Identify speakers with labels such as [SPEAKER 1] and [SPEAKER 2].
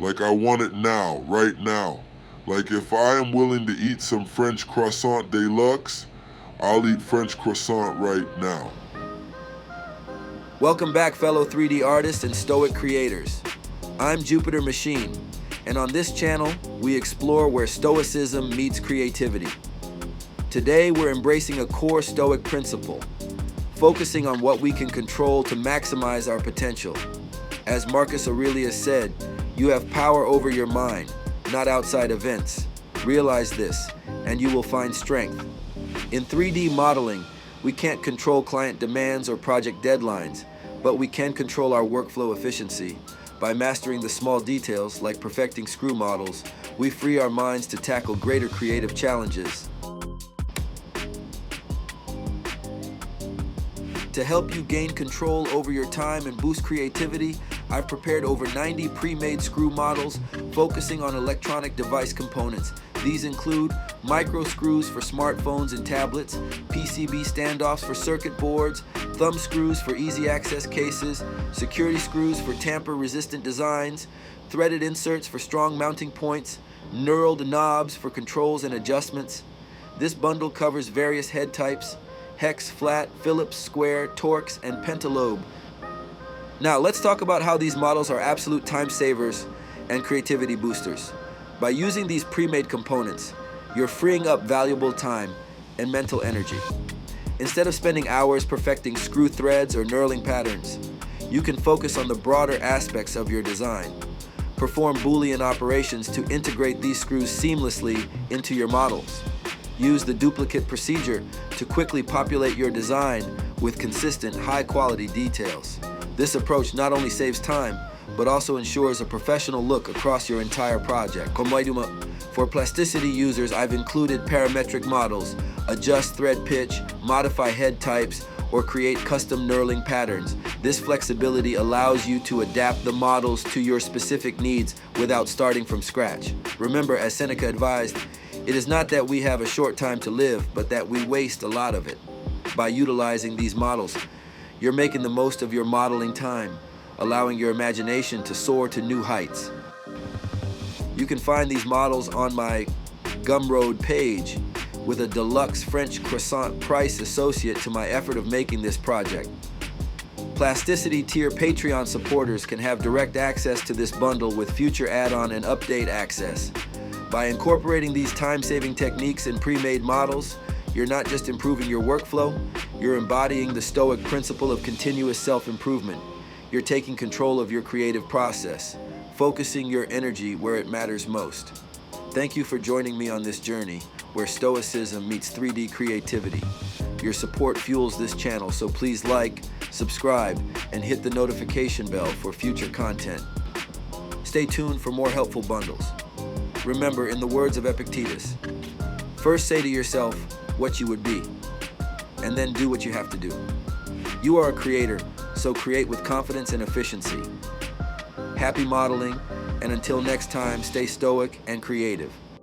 [SPEAKER 1] Like I want it now, right now. Like if I am willing to eat some French croissant deluxe, I'll eat French croissant right now.
[SPEAKER 2] Welcome back, fellow 3D artists and Stoic creators. I'm Jupiter Machine, and on this channel, we explore where Stoicism meets creativity. Today, we're embracing a core Stoic principle, focusing on what we can control to maximize our potential. As Marcus Aurelius said, you have power over your mind, not outside events. Realize this, and you will find strength. In 3D modeling, we can't control client demands or project deadlines, but we can control our workflow efficiency. By mastering the small details, like perfecting screw models, we free our minds to tackle greater creative challenges. To help you gain control over your time and boost creativity, I've prepared over 90 pre-made screw models focusing on electronic device components. These include micro screws for smartphones and tablets, PCB standoffs for circuit boards, thumb screws for easy access cases, security screws for tamper-resistant designs, threaded inserts for strong mounting points, knurled knobs for controls and adjustments. This bundle covers various head types: hex, flat, Phillips, square, Torx, and pentalobe. Now let's talk about how these models are absolute time savers and creativity boosters. By using these pre-made components, you're freeing up valuable time and mental energy. Instead of spending hours perfecting screw threads or knurling patterns, you can focus on the broader aspects of your design. Perform Boolean operations to integrate these screws seamlessly into your models. Use the duplicate procedure to quickly populate your design with consistent, high-quality details. This approach not only saves time, but also ensures a professional look across your entire project. For Plasticity users, I've included parametric models, adjust thread pitch, modify head types, or create custom knurling patterns. This flexibility allows you to adapt the models to your specific needs without starting from scratch. Remember, as Seneca advised, it is not that we have a short time to live, but that we waste a lot of it. By utilizing these models, you're making the most of your modeling time, allowing your imagination to soar to new heights. You can find these models on my Gumroad page with a deluxe French croissant price associate to my effort of making this project. Plasticity tier Patreon supporters can have direct access to this bundle with future add-on and update access. By incorporating these time-saving techniques in pre-made models, you're not just improving your workflow, you're embodying the Stoic principle of continuous self-improvement. You're taking control of your creative process, focusing your energy where it matters most. Thank you for joining me on this journey where Stoicism meets 3D creativity. Your support fuels this channel, so please like, subscribe, and hit the notification bell for future content. Stay tuned for more helpful bundles. Remember, in the words of Epictetus, first say to yourself what you would be, and then do what you have to do. You are a creator, so create with confidence and efficiency. Happy modeling, and until next time, stay stoic and creative.